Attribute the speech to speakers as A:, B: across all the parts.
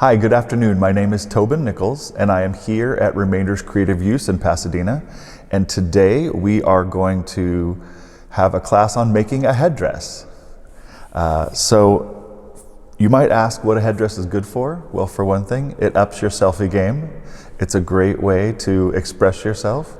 A: Hi, good afternoon. My name is Tobin Nichols, and I am here at Remainders Creative Use in Pasadena. And today we are going to have a class on making a headdress. So you might ask what a headdress is good for. Well, for one thing, it ups your selfie game. It's a great way to express yourself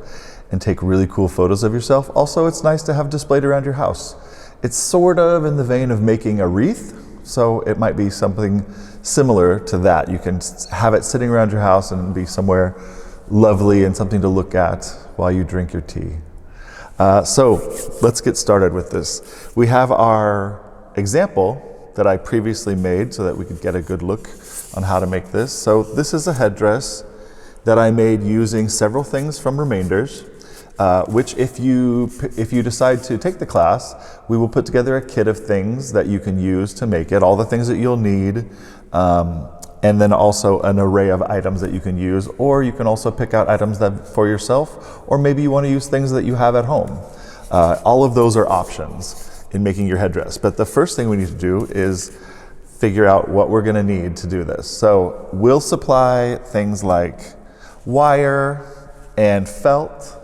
A: and take really cool photos of yourself. Also, it's nice to have displayed around your house. It's sort of in the vein of making a wreath, so it might be something similar to that. You can have it sitting around your house and be somewhere lovely and something to look at while you drink your tea. So let's get started with this. We have our example that I previously made so that we could get a good look on how to make this. So this is a headdress that I made using several things from Remainders, which if you decide to take the class, we will put together a kit of things that you can use to make it, all the things that you'll need, and then also an array of items that you can use, or you can also pick out items that for yourself, or maybe you want to use things that you have at home. All of those are options in making your headdress. But the first thing we need to do is figure out what we're going to need to do this. So we'll supply things like wire and felt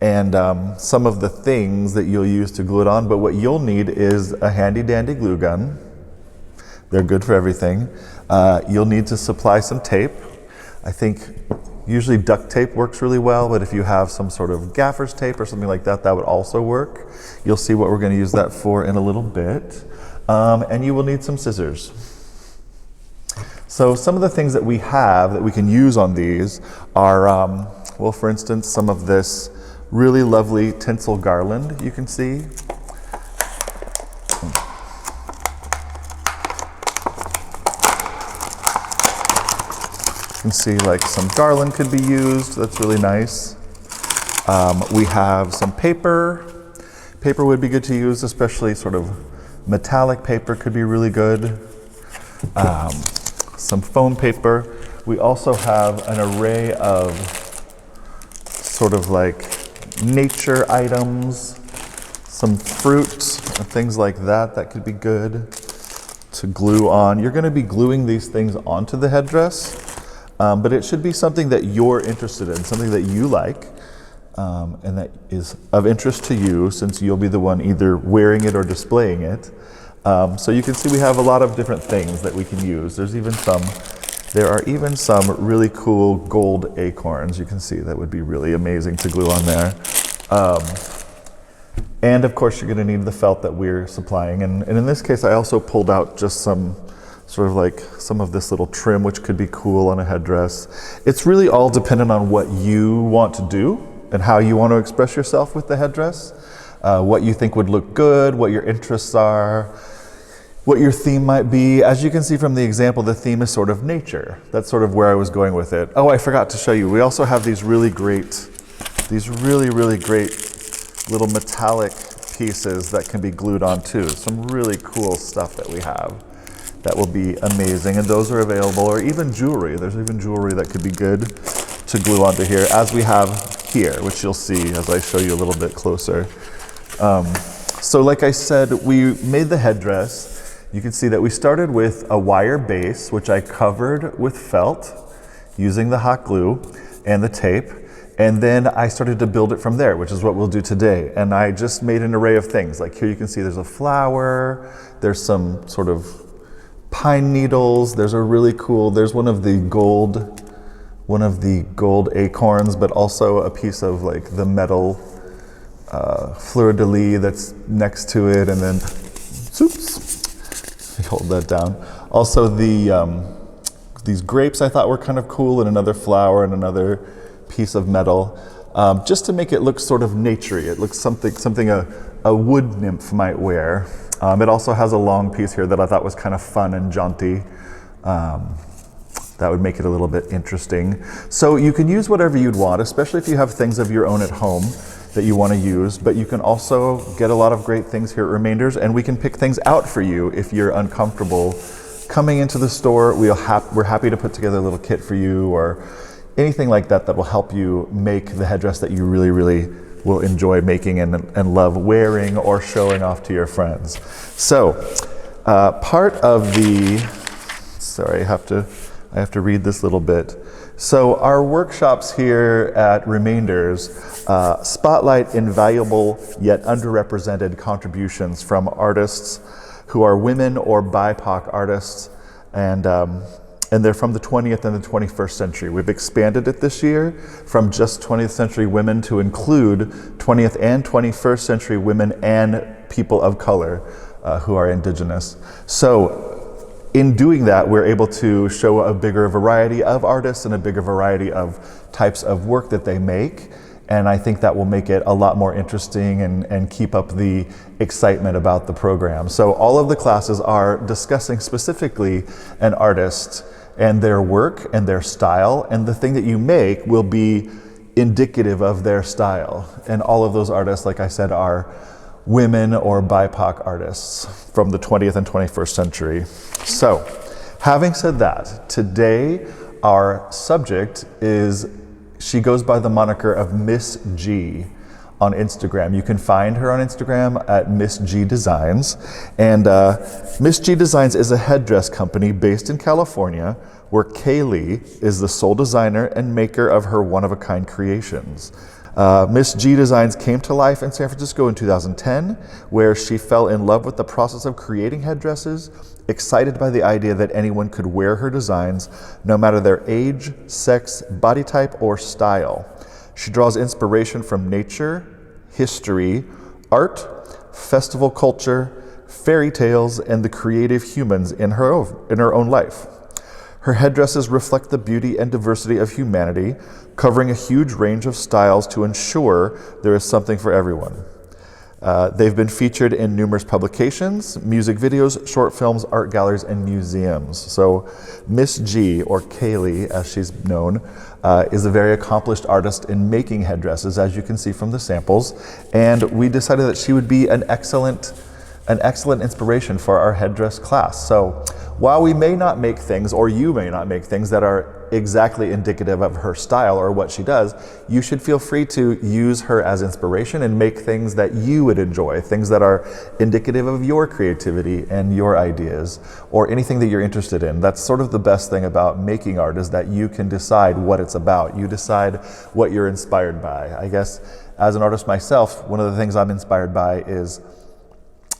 A: and some of the things that you'll use to glue it on, but what you'll need is a handy dandy glue gun. They're good for everything. You'll need to supply some tape. I think usually duct tape works really well, but if you have some sort of gaffer's tape or something like that, that would also work. You'll see what we're going to use that for in a little bit. And you will need some scissors. So some of the things that we have that we can use on these are, well, for instance, some of this really lovely tinsel garland you can see. You can see like some garland could be used. That's really nice. We have some paper. Paper would be good to use, especially sort of metallic paper could be really good. Some foam paper. We also have an array of sort of like nature items, some fruit and things like that that could be good to glue on. You're going to be gluing these things onto the headdress, but it should be something that you're interested in, something that you like, and that is of interest to you, since you'll be the one either wearing it or displaying it. So you can see we have a lot of different things that we can use. There are even some really cool gold acorns you can see that would be really amazing to glue on there. And of course you're going to need the felt that we're supplying. And in this case I also pulled out just some sort of like some of this little trim which could be cool on a headdress. It's really all dependent on what you want to do and how you want to express yourself with the headdress. What you think would look good, what your interests are, what your theme might be. As you can see from the example, the theme is sort of nature. That's sort of where I was going with it. Oh, I forgot to show you. We also have these really great little metallic pieces that can be glued on too. Some really cool stuff that we have that will be amazing, and those are available, or even jewelry. There's even jewelry that could be good to glue onto here, as we have here, which you'll see as I show you a little bit closer. So like I said, we made the headdress. You can see that we started with a wire base, which I covered with felt using the hot glue and the tape. And then I started to build it from there, which is what we'll do today. And I just made an array of things. Like here you can see there's a flower, there's some sort of pine needles, there's one of the gold acorns, but also a piece of like the metal fleur-de-lis that's next to it, and then, oops, hold that down. Also these grapes I thought were kind of cool, and another flower and another piece of metal, just to make it look sort of naturey. It looks something a wood nymph might wear. It also has a long piece here that I thought was kind of fun and jaunty. That would make it a little bit interesting. So you can use whatever you'd want, especially if you have things of your own at home that you want to use, but you can also get a lot of great things here at Remainders, and we can pick things out for you if you're uncomfortable coming into the store. We're happy to put together a little kit for you, or anything like that that will help you make the headdress that you really, really will enjoy making and love wearing or showing off to your friends. So part of the Sorry, I have to read this little bit. So our workshops here at Remainders spotlight invaluable yet underrepresented contributions from artists who are women or BIPOC artists, and they're from the 20th and the 21st century. We've expanded it this year from just 20th century women to include 20th and 21st century women and people of color who are indigenous. So in doing that, we're able to show a bigger variety of artists and a bigger variety of types of work that they make. And I think that will make it a lot more interesting and keep up the excitement about the program. So all of the classes are discussing specifically an artist and their work and their style, and the thing that you make will be indicative of their style. And all of those artists, like I said, are women or BIPOC artists from the 20th and 21st century. So, having said that, today our subject is, she goes by the moniker of Miss G on Instagram. You can find her on Instagram at Miss G Designs. And Miss G Designs is a headdress company based in California, where Kaylee is the sole designer and maker of her one-of-a-kind creations. Miss G Designs came to life in San Francisco in 2010, where she fell in love with the process of creating headdresses, excited by the idea that anyone could wear her designs, no matter their age, sex, body type, or style. She draws inspiration from nature, history, art, festival culture, fairy tales, and the creative humans in her own life. Her headdresses reflect the beauty and diversity of humanity, covering a huge range of styles to ensure there is something for everyone. They've been featured in numerous publications, music videos, short films, art galleries, and museums. So Miss G, or Kaylee as she's known, is a very accomplished artist in making headdresses, as you can see from the samples. And we decided that she would be an excellent inspiration for our headdress class. So while we may not make things, or you may not make things that are exactly indicative of her style or what she does, you should feel free to use her as inspiration and make things that you would enjoy, things that are indicative of your creativity and your ideas, or anything that you're interested in. That's sort of the best thing about making art, is that you can decide what it's about. You decide what you're inspired by. I guess as an artist myself, one of the things I'm inspired by is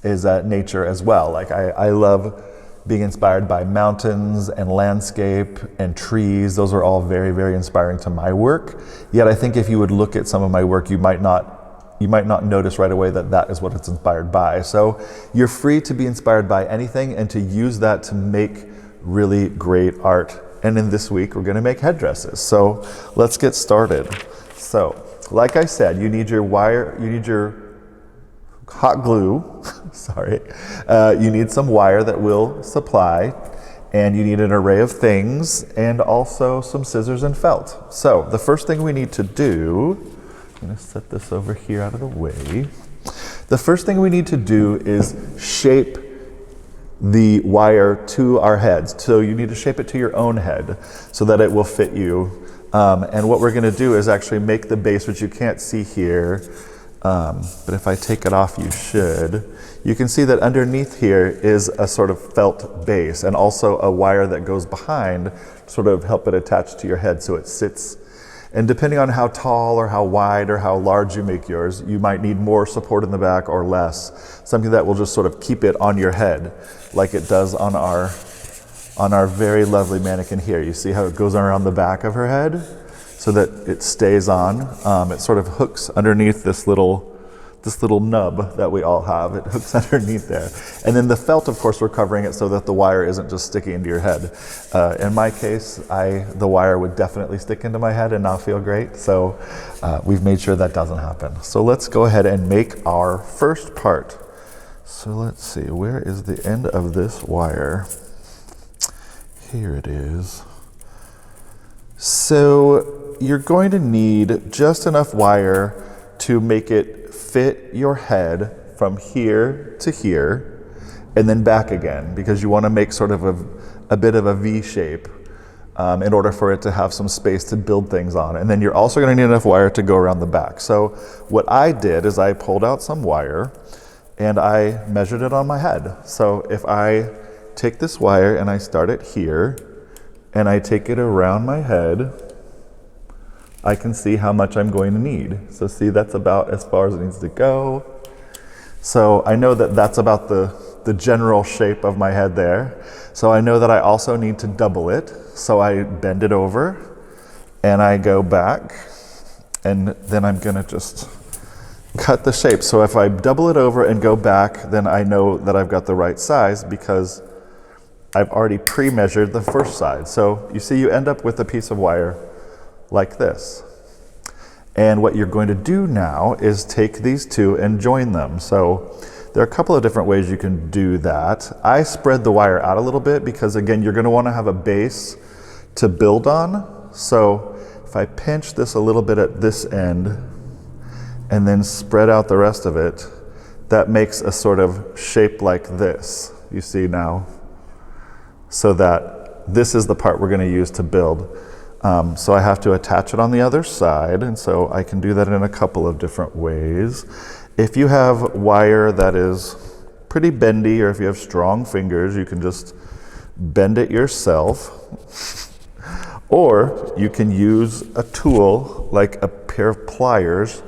A: nature as well. Like I love being inspired by mountains and landscape and trees. Those are all very, very inspiring to my work. Yet I think if you would look at some of my work, you might not notice right away that that is what it's inspired by. So you're free to be inspired by anything and to use that to make really great art. And in this week, we're gonna make headdresses. So let's get started. So, like I said, you need your wire, you need your hot glue, sorry. You need some wire that will supply, and you need an array of things, and also some scissors and felt. So the first thing we need to do, I'm gonna set this over here out of the way. The first thing we need to do is shape the wire to our heads. So you need to shape it to your own head so that it will fit you. And what we're gonna do is actually make the base, which you can't see here, but if I take it off, you should. You can see that underneath here is a sort of felt base, and also a wire that goes behind to sort of help it attach to your head so it sits. And depending on how tall or how wide or how large you make yours, you might need more support in the back or less. Something that will just sort of keep it on your head, like it does on our very lovely mannequin here. You see how it goes around the back of her head so that it stays on. It sort of hooks underneath this little nub that we all have. It hooks underneath there. And then the felt, of course, we're covering it so that the wire isn't just sticking into your head. In my case, the wire would definitely stick into my head and not feel great. So we've made sure that doesn't happen. So let's go ahead and make our first part. So let's see, where is the end of this wire? Here it is. So you're going to need just enough wire to make it fit your head from here to here and then back again, because you want to make sort of a bit of a V shape in order for it to have some space to build things on. And then you're also going to need enough wire to go around the back. So what I did is I pulled out some wire and I measured it on my head. So if I take this wire and I start it here, and I take it around my head, I can see how much I'm going to need. So see, that's about as far as it needs to go. So I know that that's about the general shape of my head there. So I know that I also need to double it. So I bend it over and I go back, and then I'm gonna just cut the shape. So if I double it over and go back, then I know that I've got the right size because I've already pre-measured the first side. So you see, you end up with a piece of wire like this. And what you're going to do now is take these two and join them. So there are a couple of different ways you can do that. I spread the wire out a little bit because, again, you're going to want to have a base to build on. So if I pinch this a little bit at this end and then spread out the rest of it, that makes a sort of shape like this, you see now. So that this is the part we're going to use to build. So I have to attach it on the other side, and so I can do that in a couple of different ways. If you have wire that is pretty bendy, or if you have strong fingers, you can just bend it yourself. Or you can use a tool like a pair of pliers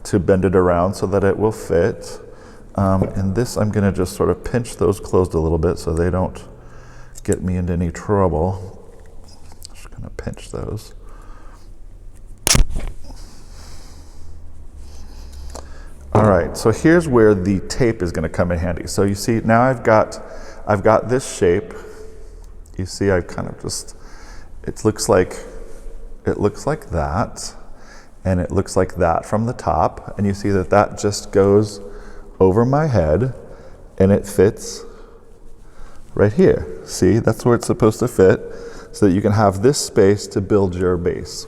A: to bend it around so that it will fit. And this, I'm going to just sort of pinch those closed a little bit so they don't get me into any trouble. Just going to pinch those. All right, so here's where the tape is going to come in handy. So you see, now I've got this shape. You see, I've kind of just, it looks like that, and it looks like that from the top, and you see that that just goes over my head, and it fits right here. See, that's where it's supposed to fit, so that you can have this space to build your base.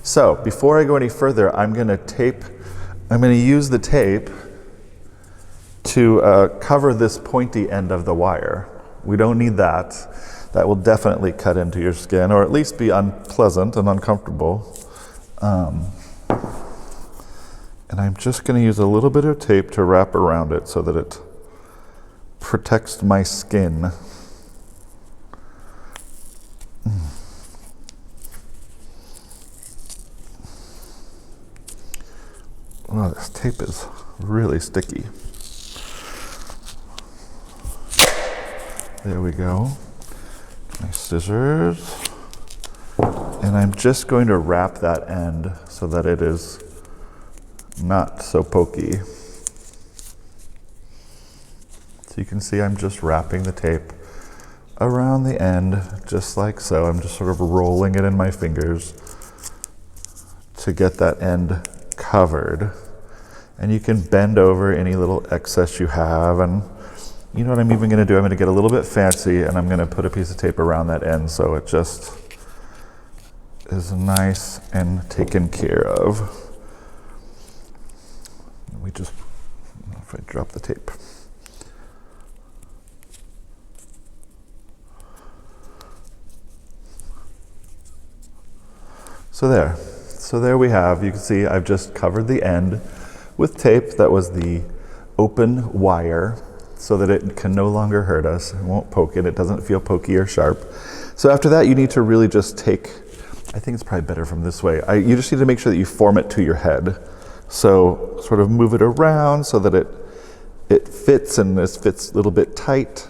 A: So before I go any further, I'm going to use the tape to cover this pointy end of the wire. We don't need that. That will definitely cut into your skin, or at least be unpleasant and uncomfortable. And I'm just going to use a little bit of tape to wrap around it so that it protects my skin. Wow, this tape is really sticky. There we go. My scissors. And I'm just going to wrap that end so that it is not so pokey. So you can see I'm just wrapping the tape around the end, just like so. I'm just sort of rolling it in my fingers to get that end covered. And you can bend over any little excess you have, and you know what I'm even going to do? I'm going to get a little bit fancy, and I'm going to put a piece of tape around that end so it just is nice and taken care of. If I drop the tape. So there we have, you can see I've just covered the end with tape that was the open wire so that it can no longer hurt us. It won't poke it doesn't feel pokey or sharp. So after that, you need to really just take, I think it's probably better from this way. You just need to make sure that you form it to your head. So sort of move it around so that it fits, and this fits a little bit tight.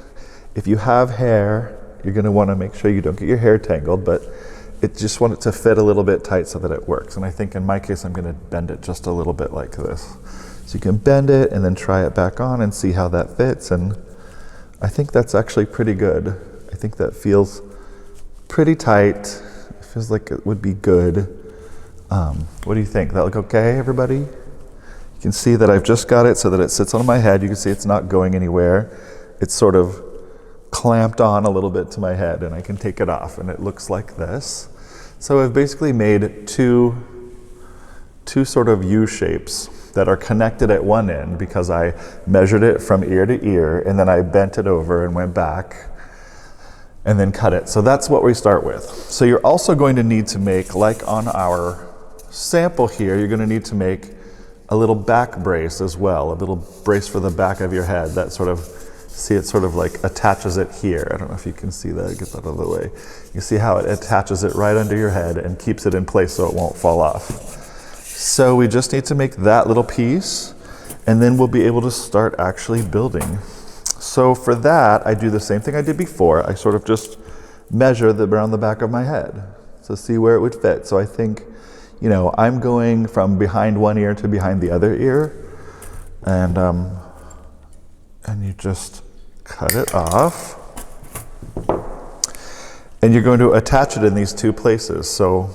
A: If you have hair, you're going to want to make sure you don't get your hair tangled, but just want it to fit a little bit tight so that it works. And I think in my case, I'm going to bend it just a little bit like this. So you can bend it and then try it back on and see how that fits. And I think that's actually pretty good. I think that feels pretty tight. It feels like it would be good. What do you think? That look okay, everybody? You can see that I've just got it so that it sits on my head. You can see it's not going anywhere. It's sort of clamped on a little bit to my head, and I can take it off, and it looks like this. So I've basically made two sort of U shapes that are connected at one end because I measured it from ear to ear, and then I bent it over and went back and then cut it. So that's what we start with. So you're also going to need to make, like on our sample here, you're going to need to make a little back brace as well, a little brace for the back of your head that sort of See, it sort of like attaches it here. I don't know if you can see that, get that out of the way. You see how it attaches it right under your head and keeps it in place so it won't fall off. So we just need to make that little piece, and then we'll be able to start actually building. So for that, I do the same thing I did before. I sort of just measure around the back of my head to see where it would fit. So I think, you know, I'm going from behind one ear to behind the other ear, and you just cut it off. And you're going to attach it in these two places. So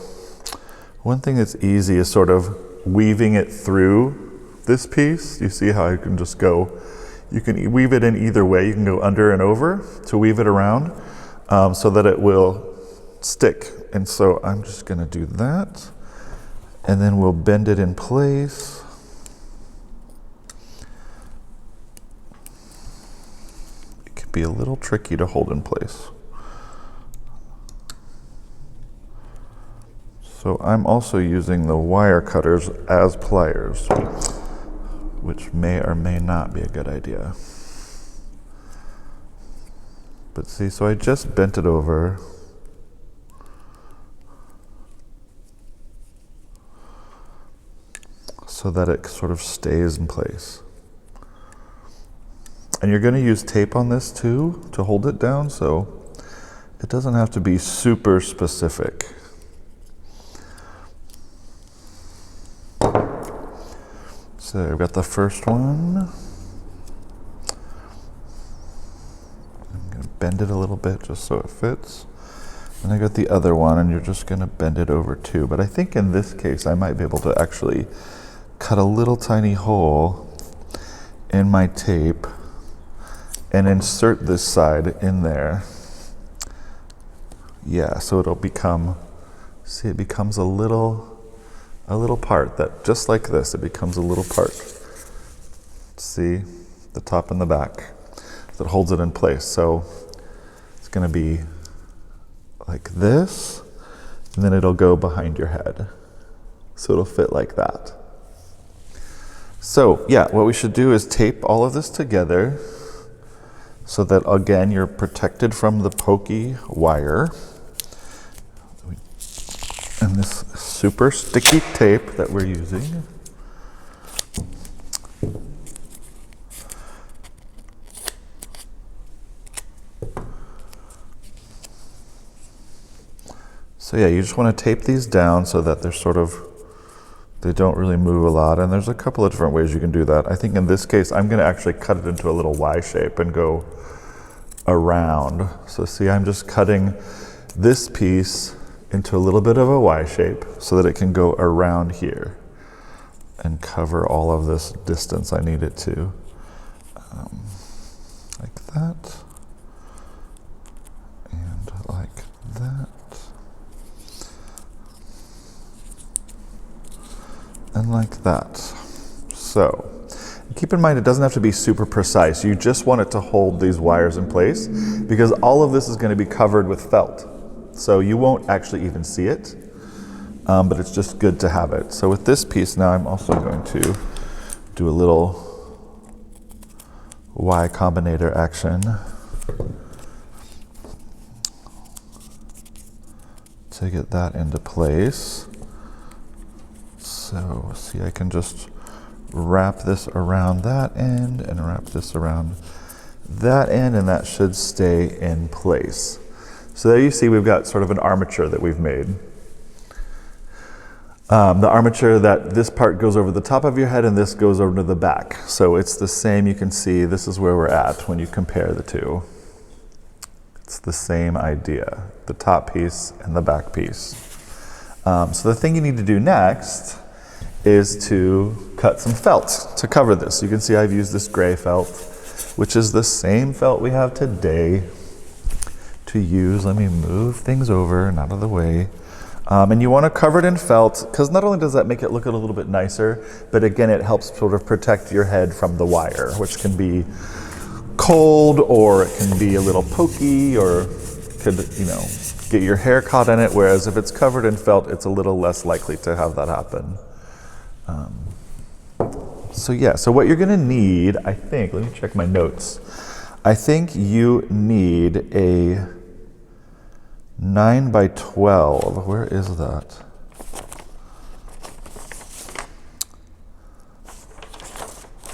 A: one thing that's easy is sort of weaving it through this piece. You see how I can just go, you can weave it in either way. You can go under and over to weave it around so that it will stick. And so I'm just gonna do that. And then we'll bend it in place. It can be a little tricky to hold in place. So I'm also using the wire cutters as pliers, which may or may not be a good idea. But see, so I just bent it over. So that it sort of stays in place. And you're going to use tape on this too to hold it down, so it doesn't have to be super specific. So I've got the first one. I'm going to bend it a little bit just so it fits. And I got the other one, and you're just going to bend it over too. But I think in this case, I might be able to actually cut a little tiny hole in my tape and insert this side in there. Yeah, so it'll become, see, it becomes a little part that, just like this, it becomes a little part. See, the top and the back that holds it in place. So it's gonna be like this, and then it'll go behind your head. So it'll fit like that. So yeah, what we should do is tape all of this together so that, again, you're protected from the pokey wire. And this super sticky tape that we're using. So yeah, you just want to tape these down so that they're sort of, they don't really move a lot. And there's a couple of different ways you can do that. I think in this case, I'm going to actually cut it into a little Y shape and go around. So see, I'm just cutting this piece into a little bit of a Y shape so that it can go around here and cover all of this distance I need it to. Like that. And like that. And like that. So, keep in mind it doesn't have to be super precise. You just want it to hold these wires in place because all of this is going to be covered with felt. So you won't actually even see it, but it's just good to have it. So with this piece now, I'm also going to do a little Y combinator action to get that into place. So see, I can just wrap this around that end and wrap this around that end, and that should stay in place. So there you see we've got sort of an armature that we've made. The armature, that this part goes over the top of your head and this goes over to the back. So it's the same. You can see this is where we're at when you compare the two. It's the same idea, the top piece and the back piece. So the thing you need to do next is to cut some felt to cover this. You can see I've used this gray felt, which is the same felt we have today to use. Let me move things over and out of the way. And you want to cover it in felt because not only does that make it look a little bit nicer, but again, it helps sort of protect your head from the wire, which can be cold or it can be a little pokey or could, you know, get your hair caught in it. Whereas if it's covered in felt, it's a little less likely to have that happen. So yeah, so what you're gonna need, I think, let me check my notes. I think you need a 9 by 12. Where is that?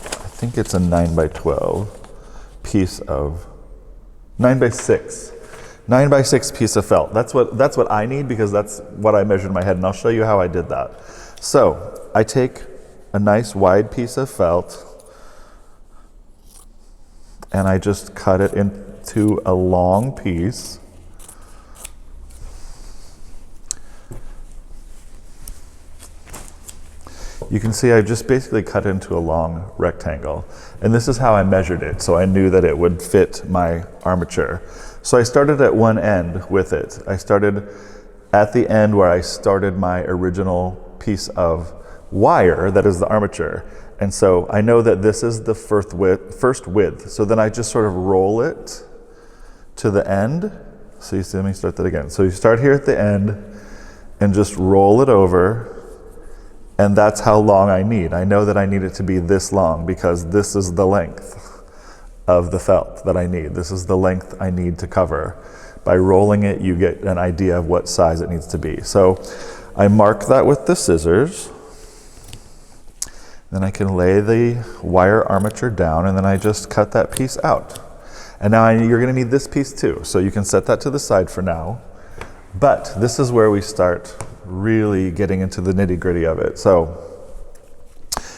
A: I think it's a 9 by 12 piece of 9 by 6. 9 by 6 piece of felt. That's what I need, because that's what I measured in my head, and I'll show you how I did that. So I take a nice wide piece of felt and I just cut it into a long piece. You can see I just basically cut it into a long rectangle. And this is how I measured it, so I knew that it would fit my armature. So I started at one end with it. I started at the end where I started my original piece of wire that is the armature. And so I know that this is the first width. So then I just sort of roll it to the end. So you see, let me start that again. So you start here at the end and just roll it over. And that's how long I need. I know that I need it to be this long because this is the length of the felt that I need. This is the length I need to cover. By rolling it, you get an idea of what size it needs to be. So I mark that with the scissors. Then I can lay the wire armature down, and then I just cut that piece out. And now you're gonna need this piece too. So you can set that to the side for now. But this is where we start really getting into the nitty-gritty of it. So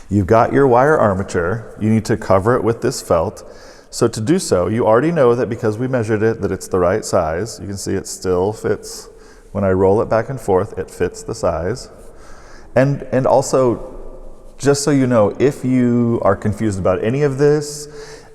A: you've got your wire armature. You need to cover it with this felt. So to do so, you already know that because we measured it, that it's the right size. You can see it still fits. When I roll it back and forth, it fits the size. And also, just so you know, if you are confused about any of this,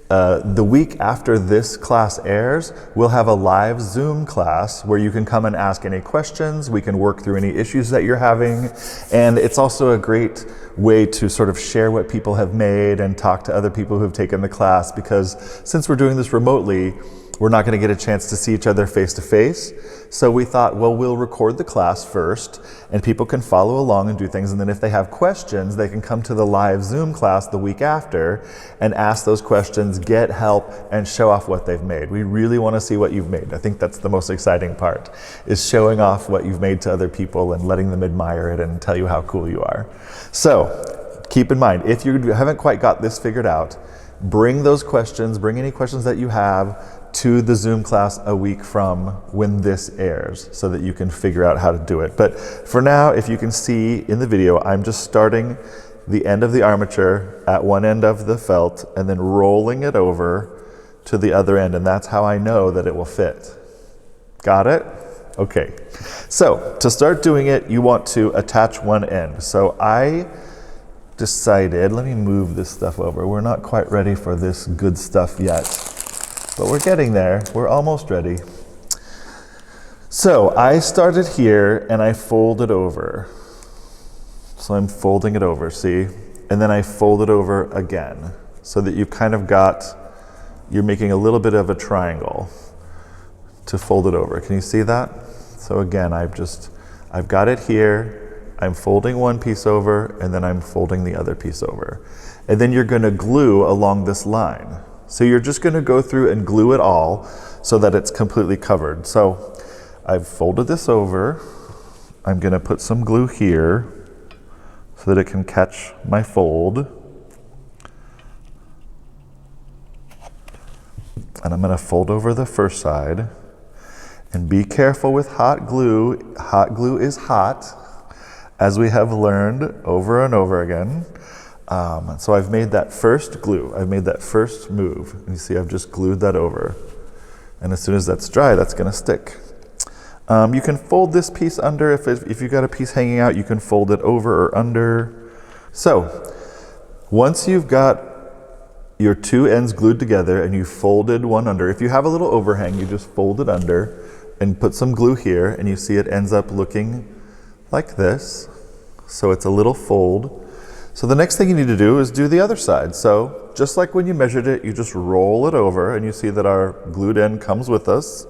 A: the week after this class airs, we'll have a live Zoom class where you can come and ask any questions. We can work through any issues that you're having. And it's also a great way to sort of share what people have made and talk to other people who've taken the class, because since we're doing this remotely, we're not going to get a chance to see each other face to face. So we thought, well, we'll record the class first and people can follow along and do things. And then if they have questions, they can come to the live Zoom class the week after and ask those questions, get help, and show off what they've made. We really want to see what you've made. I think that's the most exciting part, is showing off what you've made to other people and letting them admire it and tell you how cool you are. So keep in mind, if you haven't quite got this figured out, bring those questions, bring any questions that you have to the Zoom class a week from when this airs so that you can figure out how to do it. But for now, if you can see in the video, I'm just starting the end of the armature at one end of the felt and then rolling it over to the other end. And that's how I know that it will fit. Got it? Okay. So to start doing it, you want to attach one end. So I decided, let me move this stuff over. We're not quite ready for this good stuff yet, but we're getting there. We're almost ready. So I started here and I folded over. So I'm folding it over, see? And then I fold it over again so that you've kind of got, you're making a little bit of a triangle to fold it over. Can you see that? So again, I've got it here. I'm folding one piece over and then I'm folding the other piece over. And then you're gonna glue along this line. So you're just gonna go through and glue it all so that it's completely covered. So I've folded this over. I'm gonna put some glue here so that it can catch my fold. And I'm gonna fold over the first side. And be careful with hot glue. Hot glue is hot, as we have learned over and over again. So I've made that first glue. I've made that first move. And you see I've just glued that over. And as soon as that's dry, that's gonna stick. You can fold this piece under. If you've got a piece hanging out, you can fold it over or under. So once you've got your two ends glued together and you folded one under, if you have a little overhang, you just fold it under and put some glue here, and you see it ends up looking like this. So it's a little fold. So the next thing you need to do is do the other side. So just like when you measured it, you just roll it over and you see that our glued end comes with us.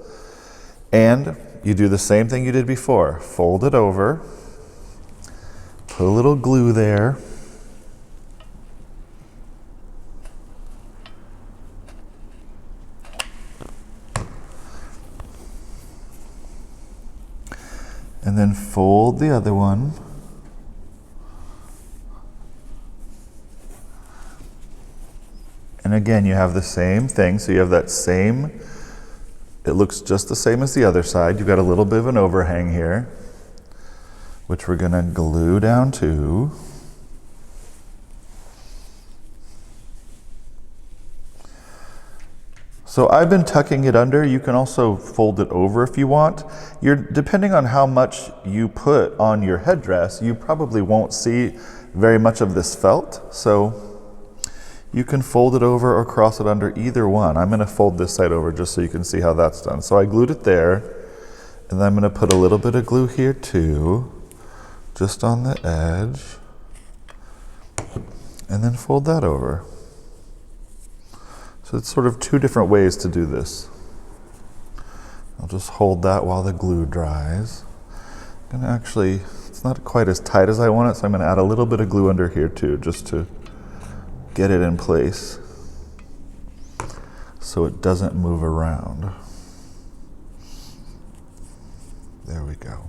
A: And you do the same thing you did before. Fold it over, put a little glue there. And then fold the other one. And again, you have the same thing. So you have that same, it looks just the same as the other side. You've got a little bit of an overhang here, which we're gonna glue down to. So I've been tucking it under. You can also fold it over if you want. Depending on how much you put on your headdress, you probably won't see very much of this felt. So you can fold it over or cross it under, either one. I'm gonna fold this side over just so you can see how that's done. So I glued it there, and then I'm gonna put a little bit of glue here too, just on the edge, and then fold that over. So it's sort of two different ways to do this. I'll just hold that while the glue dries. I'm gonna actually, it's not quite as tight as I want it, so I'm gonna add a little bit of glue under here too, just to get it in place so it doesn't move around. There we go.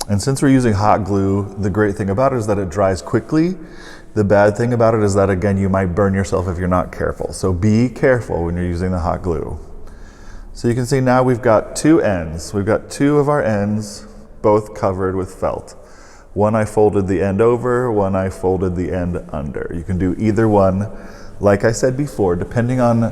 A: And since we're using hot glue, the great thing about it is that it dries quickly. The bad thing about it is that, again, you might burn yourself if you're not careful. So be careful when you're using the hot glue. So you can see now we've got two ends. We've got two of our ends, both covered with felt. One I folded the end over, one I folded the end under. You can do either one. Like I said before, depending on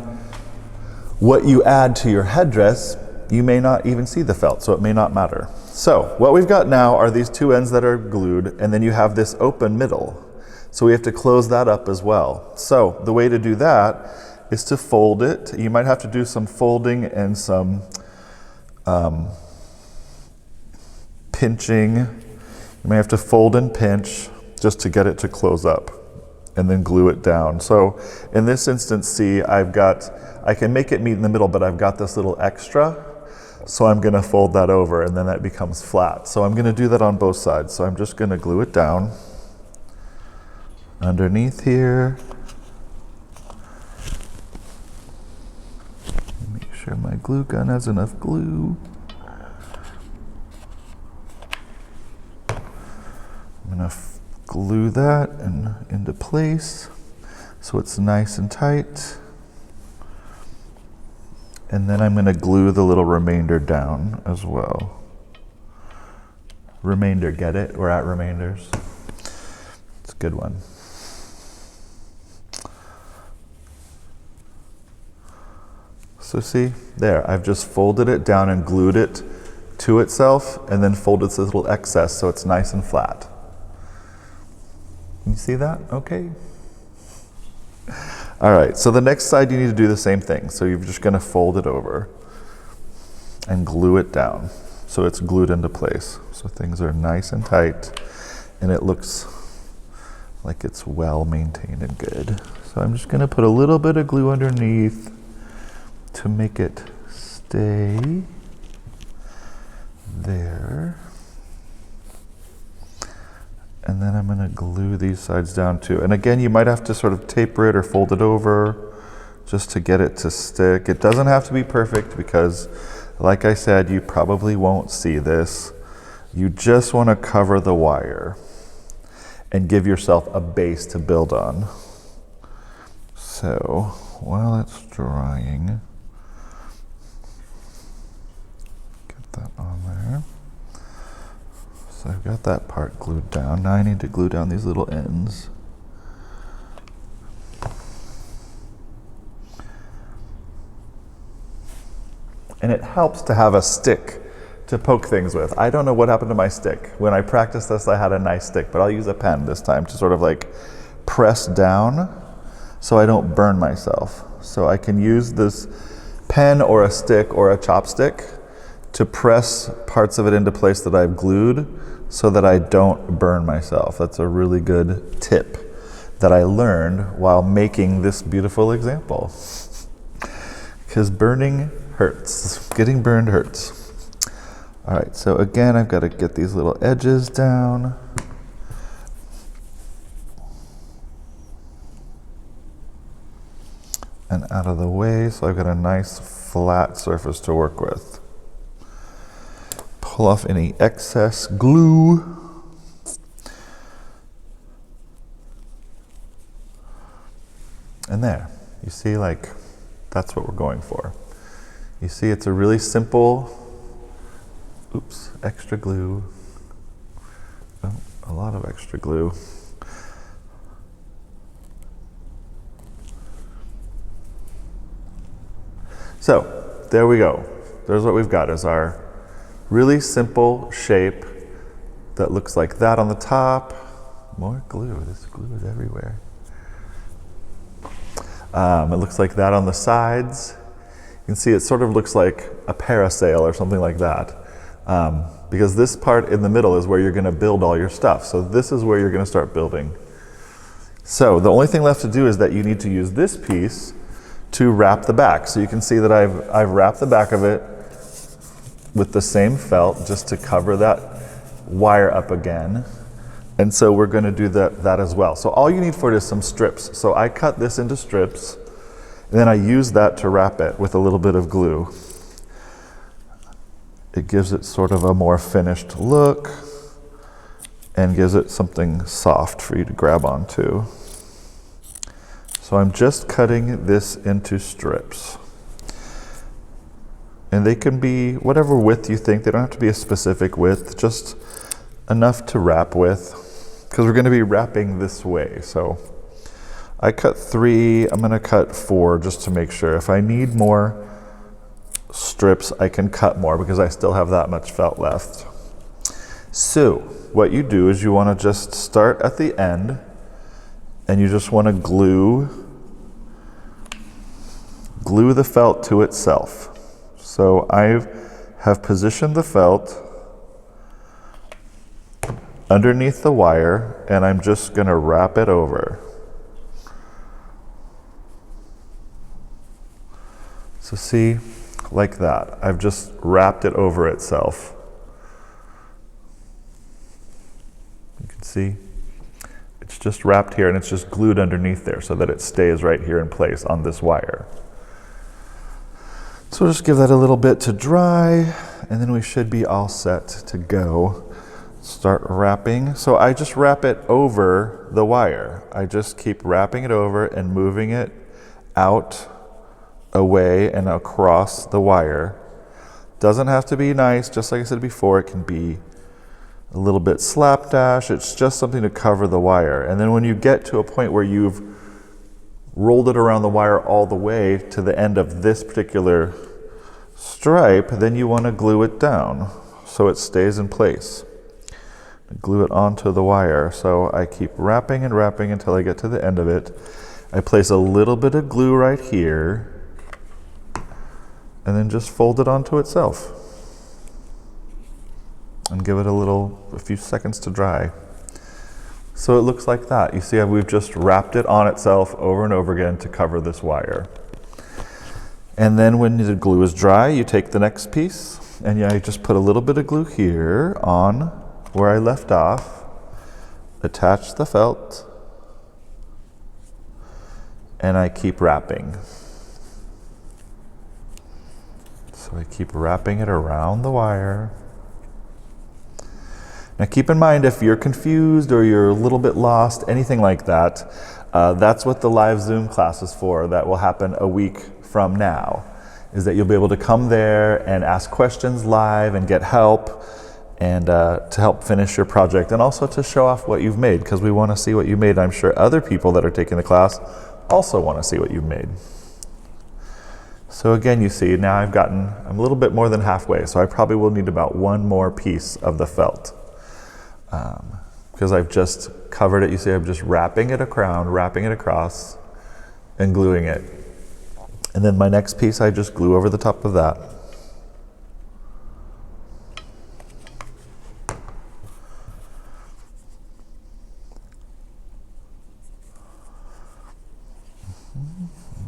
A: what you add to your headdress, you may not even see the felt, so it may not matter. So what we've got now are these two ends that are glued, and then you have this open middle. So we have to close that up as well. So the way to do that is to fold it. You might have to do some folding and some pinching. You may have to fold and pinch just to get it to close up, and then glue it down. So in this instance, see, I can make it meet in the middle, but I've got this little extra. So I'm gonna fold that over, and then that becomes flat. So I'm gonna do that on both sides. So I'm just gonna glue it down underneath here. Make sure my glue gun has enough glue. I'm gonna glue that into place so it's nice and tight. And then I'm gonna glue the little remainder down as well. Remainder, get it? We're at remainders. It's a good one. So see, there, I've just folded it down and glued it to itself, and then folded this little excess so it's nice and flat. You see that? Okay. All right, so the next side you need to do the same thing. So you're just gonna fold it over and glue it down so it's glued into place. So things are nice and tight, and it looks like it's well maintained and good. So I'm just gonna put a little bit of glue underneath to make it stay there. And then I'm gonna glue these sides down too. And again, you might have to sort of taper it or fold it over just to get it to stick. It doesn't have to be perfect because, like I said, you probably won't see this. You just wanna cover the wire and give yourself a base to build on. So while it's drying, get that on there. So I've got that part glued down. Now I need to glue down these little ends. And it helps to have a stick to poke things with. I don't know what happened to my stick. When I practiced this, I had a nice stick, but I'll use a pen this time to sort of like press down so I don't burn myself. So I can use this pen or a stick or a chopstick to press parts of it into place that I've glued so that I don't burn myself. That's a really good tip that I learned while making this beautiful example. Because burning hurts. Getting burned hurts. All right, so again, I've got to get these little edges down. And out of the way, so I've got a nice flat surface to work with. pull off any excess glue. And there, you see, like, that's what we're going for. You see, it's a really simple, oops, extra glue. Oh, a lot of extra glue. So, there we go. There's what we've got, is our really simple shape that looks like that on the top. More glue, this glue is everywhere. It looks like that on the sides. You can see it sort of looks like a parasail or something like that. Because this part in the middle is where you're going to build all your stuff. So this is where you're going to start building. So the only thing left to do is that you need to use this piece to wrap the back. So you can see that I've wrapped the back of it with the same felt just to cover that wire up again. And so we're going to do that as well. So all you need for it is some strips. So I cut this into strips, and then I use that to wrap it with a little bit of glue. It gives it sort of a more finished look and gives it something soft for you to grab onto. So I'm just cutting this into strips. And they can be whatever width you think. They don't have to be a specific width, just enough to wrap with, because we're going to be wrapping this way. So I cut 3, I'm going to cut 4 just to make sure. If I need more strips, I can cut more because I still have that much felt left. So what you do is you want to just start at the end, and you just want to glue the felt to itself. So I have positioned the felt underneath the wire, and I'm just going to wrap it over. So see, like that. I've just wrapped it over itself. You can see it's just wrapped here, and it's just glued underneath there so that it stays right here in place on this wire. So we'll just give that a little bit to dry, and then we should be all set to go. Start wrapping. So I just wrap it over the wire. I just keep wrapping it over and moving it out, away, and across the wire. Doesn't have to be nice, just like I said before, it can be a little bit slapdash. It's just something to cover the wire. And then when you get to a point where you've rolled it around the wire all the way to the end of this particular stripe, then you want to glue it down so it stays in place. Glue it onto the wire. So I keep wrapping and wrapping until I get to the end of it. I place a little bit of glue right here, and then just fold it onto itself and give it a few seconds to dry. So it looks like that. You see how we've just wrapped it on itself over and over again to cover this wire. And then when the glue is dry, you take the next piece, and I just put a little bit of glue here on where I left off, attach the felt, and I keep wrapping. So I keep wrapping it around the wire. Now keep in mind, if you're confused or you're a little bit lost, anything like that, that's what the live Zoom class is for. That will happen a week from now, is that you'll be able to come there and ask questions live and get help, and to help finish your project, and also to show off what you've made, because we want to see what you made. I'm sure other people that are taking the class also want to see what you've made. So again, you see, now I'm a little bit more than halfway, so I probably will need about one more piece of the felt. Because I've just covered it. You see, I'm just wrapping it around, wrapping it across, and gluing it. And then my next piece, I just glue over the top of that.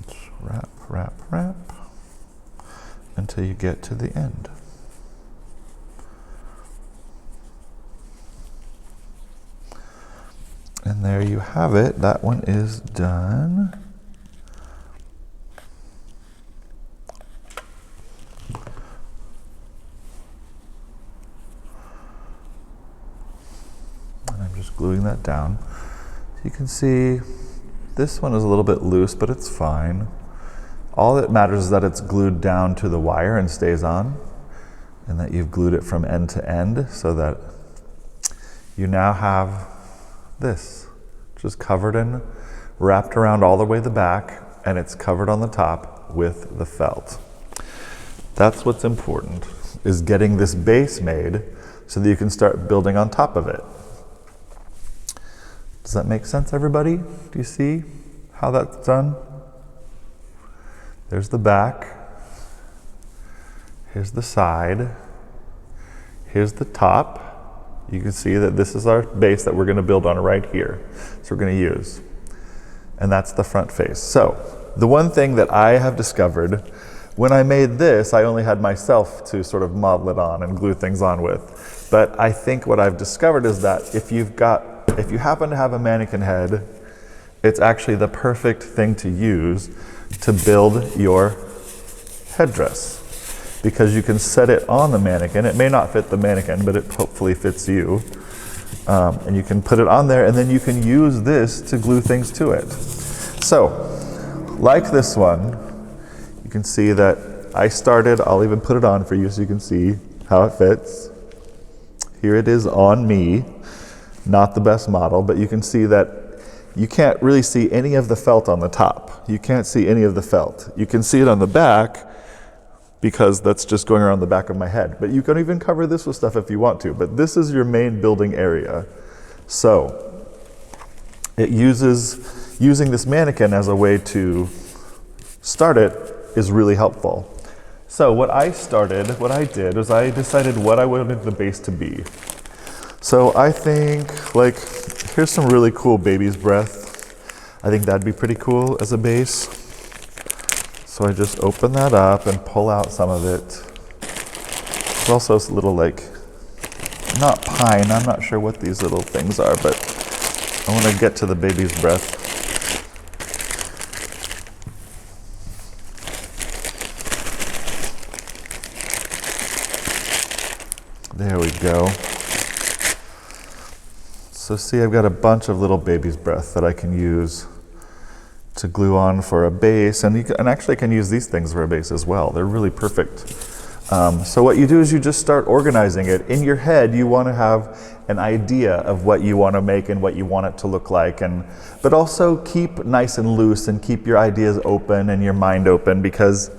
A: Just wrap, wrap, wrap, until you get to the end. And there you have it. That one is done. Just gluing that down. You can see this one is a little bit loose, but it's fine. All that matters is that it's glued down to the wire and stays on, and that you've glued it from end to end so that you now have this, just covered in, wrapped around all the way the back, and it's covered on the top with the felt. That's what's important, is getting this base made so that you can start building on top of it. Does that make sense, everybody? Do you see how that's done? There's the back. Here's the side. Here's the top. You can see that this is our base that we're going to build on right here. So we're going to use. And that's the front face. So the one thing that I have discovered, when I made this, I only had myself to sort of model it on and glue things on with. But I think what I've discovered is that if you happen to have a mannequin head, it's actually the perfect thing to use to build your headdress, because you can set it on the mannequin. It may not fit the mannequin, but it hopefully fits you. And you can put it on there, and then you can use this to glue things to it. So, like this one, you can see that I started, I'll even put it on for you so you can see how it fits. Here it is on me, not the best model, but you can see that you can't really see any of the felt on the top. You can't see any of the felt. You can see it on the back because that's just going around the back of my head. But you can even cover this with stuff if you want to, but this is your main building area. So it using this mannequin as a way to start it is really helpful. So what I did is I decided what I wanted the base to be. So I think, here's some really cool baby's breath. I think that'd be pretty cool as a base. So I just open that up and pull out some of it. There's also a little not pine, I'm not sure what these little things are, but I want to get to the baby's breath. There we go. So see, I've got a bunch of little baby's breath that I can use to glue on for a base, and actually can use these things for a base as well. They're really perfect. So what you do is you just start organizing it. In your head, you want to have an idea of what you want to make and what you want it to look like, but also keep nice and loose and keep your ideas open and your mind open, because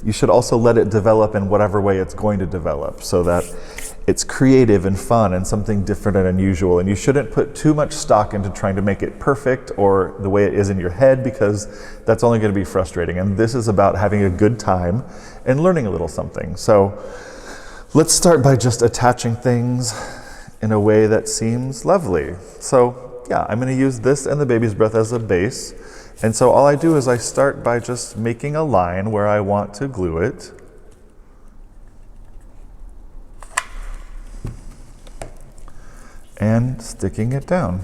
A: you should also let it develop in whatever way it's going to develop, so that it's creative and fun and something different and unusual. And you shouldn't put too much stock into trying to make it perfect or the way it is in your head, because that's only going to be frustrating. And this is about having a good time and learning a little something. So let's start by just attaching things in a way that seems lovely. So yeah, I'm going to use this and the baby's breath as a base. And so all I do is I start by just making a line where I want to glue it. And sticking it down.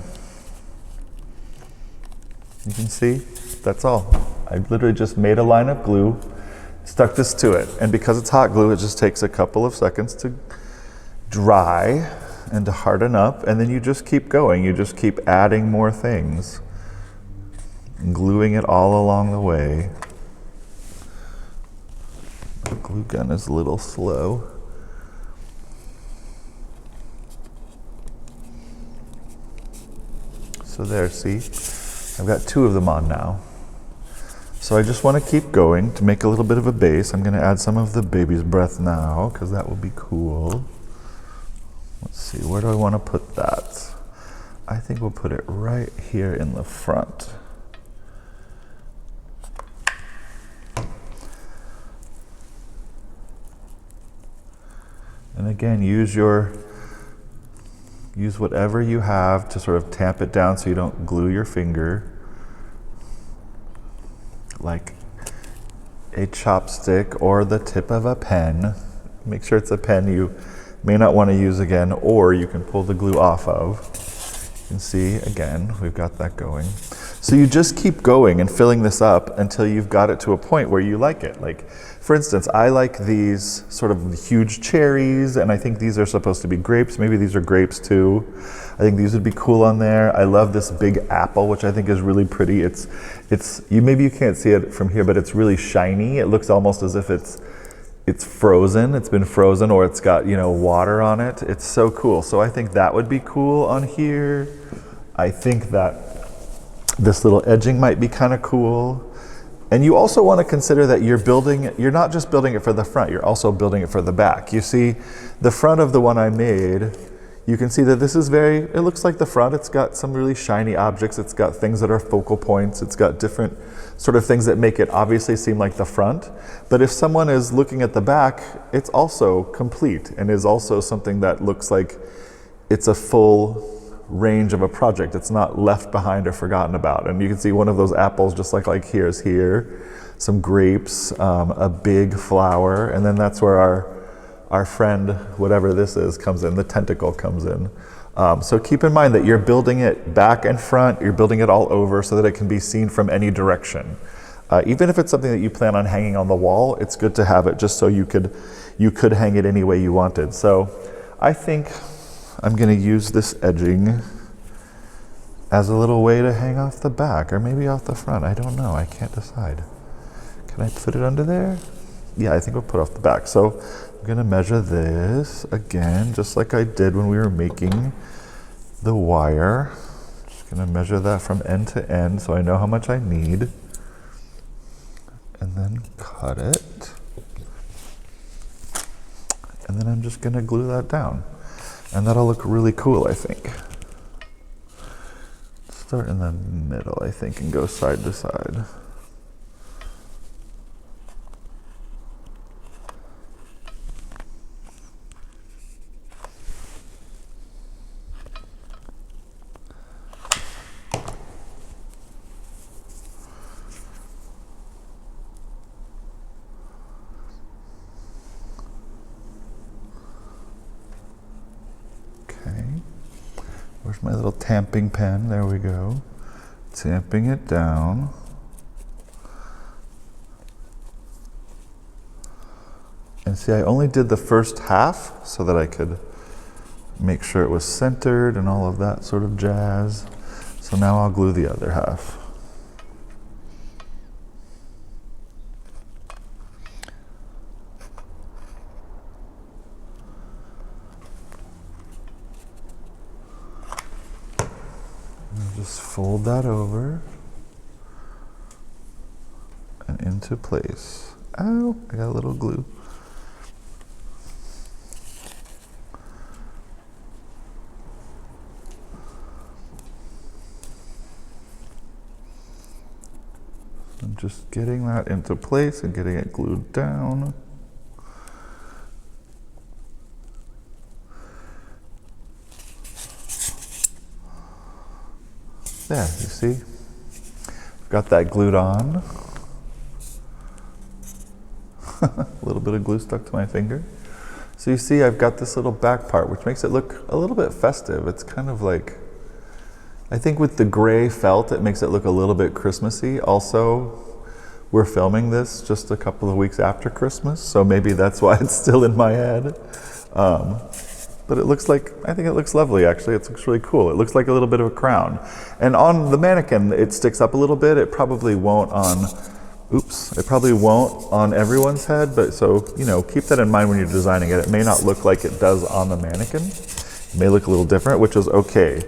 A: You can see, that's all. I literally just made a line of glue, stuck this to it. And because it's hot glue, it just takes a couple of seconds to dry and to harden up, and then you just keep going. You just keep adding more things, and gluing it all along the way. The glue gun is a little slow. So there, see, I've got two of them on now. So I just want to keep going to make a little bit of a base. I'm going to add some of the baby's breath now, because that will be cool. Let's see, where do I want to put that? I think we'll put it right here in the front. And again, use whatever you have to sort of tamp it down so you don't glue your finger, like a chopstick or the tip of a pen. Make sure it's a pen you may not want to use again, or you can pull the glue off of. You can see, again, we've got that going. So you just keep going and filling this up until you've got it to a point where you like it. Like, for instance, I like these sort of huge cherries, and I think these are supposed to be grapes. Maybe these are grapes too. I think these would be cool on there. I love this big apple, which I think is really pretty. Maybe you can't see it from here, but it's really shiny. It looks almost as if it's frozen. It's been frozen, or it's got, water on it. It's so cool. So I think that would be cool on here. I think that this little edging might be kind of cool. And you also want to consider that you're not just building it for the front, you're also building it for the back. You see, the front of the one I made, you can see that this is it looks like the front. It's got some really shiny objects. It's got things that are focal points. It's got different sort of things that make it obviously seem like the front. But if someone is looking at the back, it's also complete and is also something that looks like it's a full range of a project. It's not left behind or forgotten about. And you can see one of those apples, just like here's here, some grapes, a big flower, and then that's where our friend, whatever this is, comes in, the tentacle comes in. So keep in mind that you're building it back and front, you're building it all over so that it can be seen from any direction. Even if it's something that you plan on hanging on the wall, it's good to have it just so you could hang it any way you wanted. So I think I'm going to use this edging as a little way to hang off the back, or maybe off the front. I don't know. I can't decide. Can I put it under there? Yeah, I think we'll put off the back. So I'm going to measure this again, just like I did when we were making the wire. Just going to measure that from end to end so I know how much I need. And then cut it. And then I'm just going to glue that down. And that'll look really cool, I think. Start in the middle, I think, and go side to side. Where's my little tamping pen? There we go. Tamping it down. And see, I only did the first half so that I could make sure it was centered and all of that sort of jazz. So now I'll glue the other half. Just fold that over and into place. Ow, I got a little glue. I'm just getting that into place and getting it glued down. There, you see? Got that glued on. A little bit of glue stuck to my finger. So you see I've got this little back part, which makes it look a little bit festive. It's kind of like, I think with the gray felt, it makes it look a little bit Christmassy. Also, we're filming this just a couple of weeks after Christmas, so maybe that's why it's still in my head. But it looks like, I think it looks lovely actually. It looks really cool. It looks like a little bit of a crown. And on the mannequin, it sticks up a little bit. It probably won't on, it probably won't on everyone's head, but so, keep that in mind when you're designing it. It may not look like it does on the mannequin. It may look a little different, which is okay.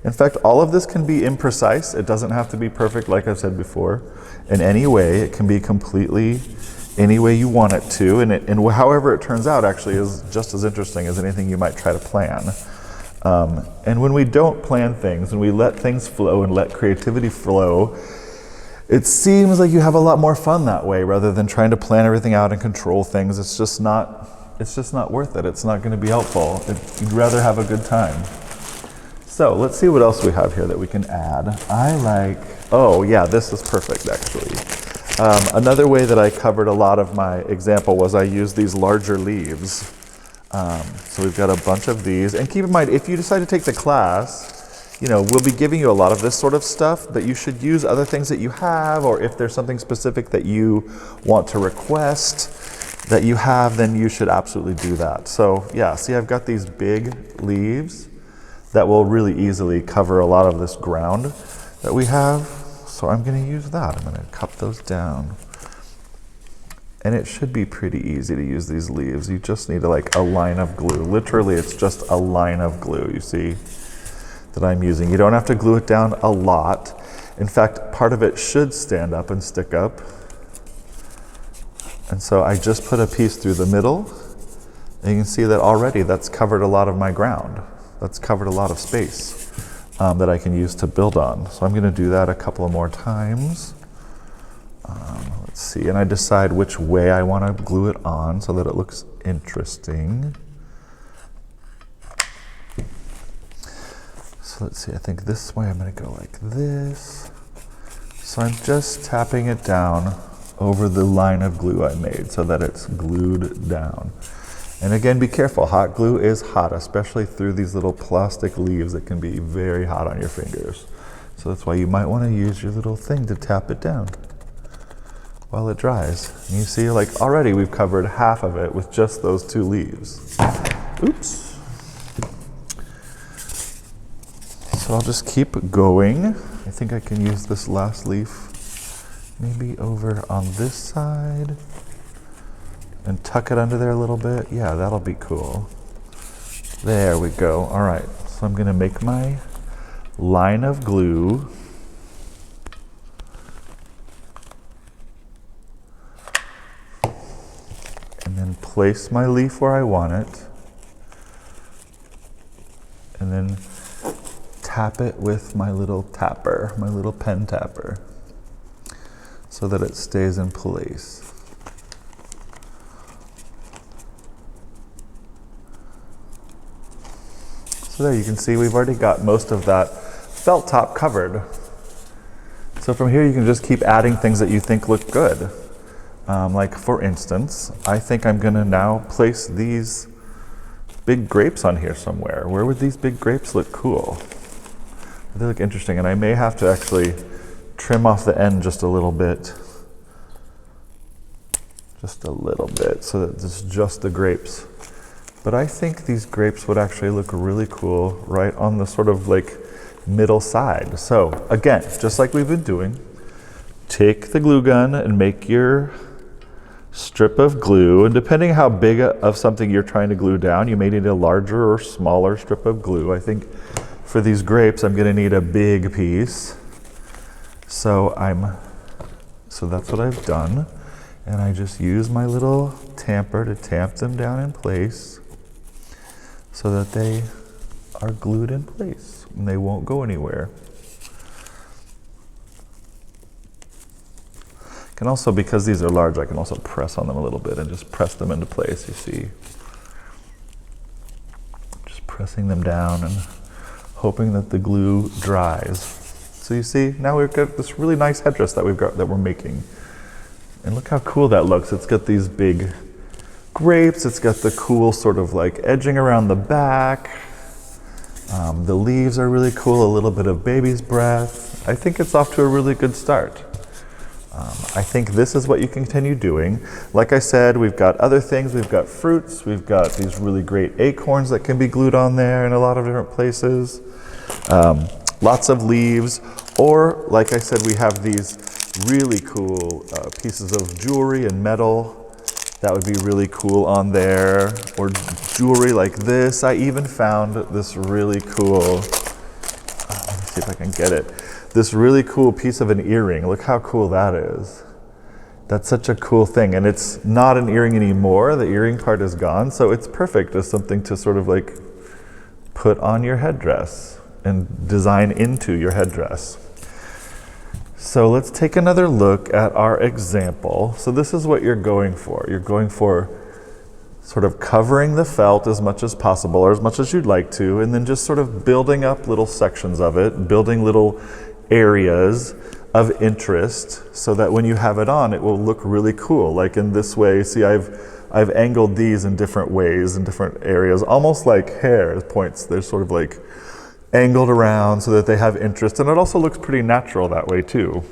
A: In fact, all of this can be imprecise. It doesn't have to be perfect, like I've said before. In any way, it can be completely any way you want it to, and however it turns out actually is just as interesting as anything you might try to plan. And when we don't plan things, and we let things flow and let creativity flow, it seems like you have a lot more fun that way rather than trying to plan everything out and control things. It's just not worth it. It's not going to be helpful. You'd rather have a good time. So let's see what else we have here that we can add. Oh yeah, this is perfect actually. Another way that I covered a lot of my example was I used these larger leaves. So we've got a bunch of these. And keep in mind, if you decide to take the class, we'll be giving you a lot of this sort of stuff, but you should use other things that you have, or if there's something specific that you want to request that you have, then you should absolutely do that. So yeah, see, I've got these big leaves that will really easily cover a lot of this ground that we have. So I'm gonna use that. I'm gonna cut those down. And it should be pretty easy to use these leaves. You just need a line of glue. Literally, it's just a line of glue, you see, that I'm using. You don't have to glue it down a lot. In fact, part of it should stand up and stick up. And so I just put a piece through the middle, and you can see that already that's covered a lot of my ground. That's covered a lot of space that I can use to build on. So I'm gonna do that a couple of more times. Let's see, and I decide which way I want to glue it on so that it looks interesting. So let's see, I think this way I'm going to go like this. So I'm just tapping it down over the line of glue I made so that it's glued down. And again, be careful, hot glue is hot, especially through these little plastic leaves that can be very hot on your fingers. So that's why you might want to use your little thing to tap it down while it dries. And you see, already we've covered half of it with just those two leaves. Oops. So I'll just keep going. I think I can use this last leaf maybe over on this side and tuck it under there a little bit. Yeah, that'll be cool. There we go. All right, so I'm gonna make my line of glue. And then place my leaf where I want it. And then tap it with my little tapper, my little pen tapper, so that it stays in place. So there you can see we've already got most of that felt top covered. So from here you can just keep adding things that you think look good. Like for instance, I think I'm gonna now place these big grapes on here somewhere. Where would these big grapes look cool? They look interesting, and I may have to actually trim off the end just a little bit. Just a little bit, so that it's just the grapes. But I think these grapes would actually look really cool right on the sort of middle side. So again, just like we've been doing, take the glue gun and make your strip of glue, and depending how big of something you're trying to glue down, you may need a larger or smaller strip of glue. I think for these grapes, I'm gonna need a big piece. So that's what I've done. And I just use my little tamper to tamp them down in place so that they are glued in place and they won't go anywhere. Can also, because these are large, I can also press on them a little bit and just press them into place, you see. Just pressing them down and hoping that the glue dries. So you see, now we've got this really nice headdress that we're making. And look how cool that looks. It's got these big grapes, it's got the cool sort of edging around the back. The leaves are really cool, a little bit of baby's breath. I think it's off to a really good start. I think this is what you continue doing. Like I said, we've got other things. We've got fruits. We've got these really great acorns that can be glued on there in a lot of different places. Lots of leaves. Or, like I said, we have these really cool pieces of jewelry and metal. That would be really cool on there. Or jewelry like this. I even found this really cool, let me see if I can get it. This really cool piece of an earring. Look how cool that is. That's such a cool thing. And it's not an earring anymore. The earring part is gone. So it's perfect as something to sort of put on your headdress and design into your headdress. So let's take another look at our example. So this is what you're going for. You're going for sort of covering the felt as much as possible, or as much as you'd like to, and then just sort of building up little sections of it, building little areas of interest so that when you have it on, it will look really cool. Like in this way, see, I've angled these in different ways in different areas, almost like hair points. They're sort of angled around so that they have interest, and it also looks pretty natural that way too.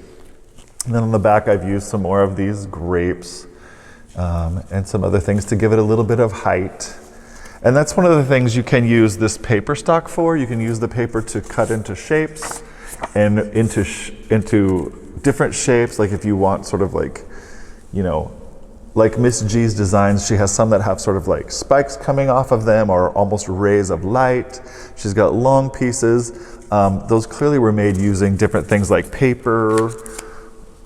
A: And then on the back I've used some more of these grapes and some other things to give it a little bit of height. And that's one of the things you can use this paper stock for. You can use the paper to cut into shapes and into different shapes, like if you want sort of like, you know, like Miss G's designs, she has some that have sort of like spikes coming off of them or almost rays of light. She's got long pieces. Those clearly were made using different things like paper,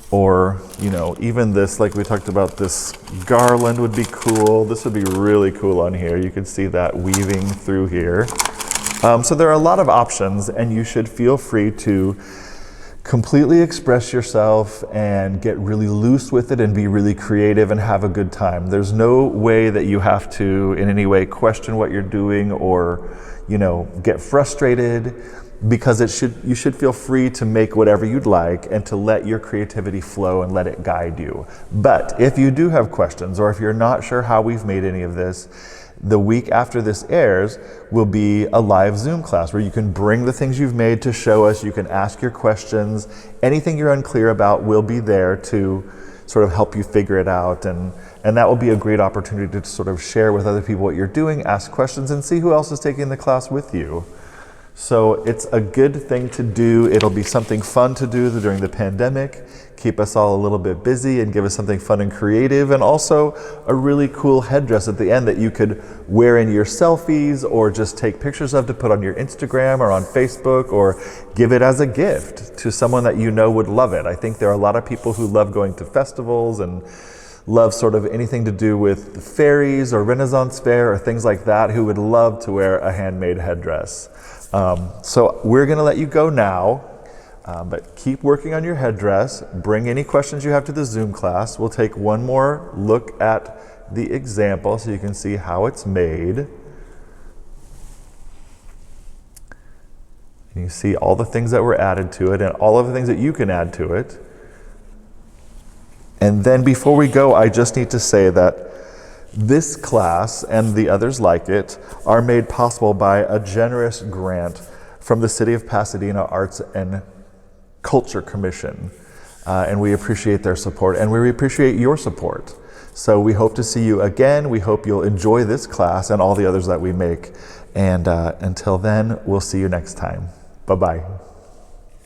A: or, you know, even this, like we talked about, this garland would be cool. This would be really cool on here. You can see that weaving through here. So there are a lot of options, and you should feel free to completely express yourself and get really loose with it and be really creative and have a good time. There's no way that you have to in any way question what you're doing or, you know, get frustrated, because you should feel free to make whatever you'd like and to let your creativity flow and let it guide you. But if you do have questions, or if you're not sure how we've made any of this, the week after this airs will be a live Zoom class where you can bring the things you've made to show us. You can ask your questions. Anything you're unclear about will be there to sort of help you figure it out. And that will be a great opportunity to sort of share with other people what you're doing, ask questions, and see who else is taking the class with you. So it's a good thing to do. It'll be something fun to do during the pandemic, keep us all a little bit busy and give us something fun and creative, and also a really cool headdress at the end that you could wear in your selfies or just take pictures of to put on your Instagram or on Facebook, or give it as a gift to someone that you know would love it. I think there are a lot of people who love going to festivals and love sort of anything to do with fairies or Renaissance fair or things like that, who would love to wear a handmade headdress. So we're going to let you go now, but keep working on your headdress. Bring any questions you have to the Zoom class. We'll take one more look at the example so you can see how it's made. And you see all the things that were added to it and all of the things that you can add to it. And then before we go, I just need to say that this class and the others like it are made possible by a generous grant from the City of Pasadena Arts and Culture Commission. And we appreciate their support, and we appreciate your support. So we hope to see you again. We hope you'll enjoy this class and all the others that we make. And until then, we'll see you next time. Bye-bye.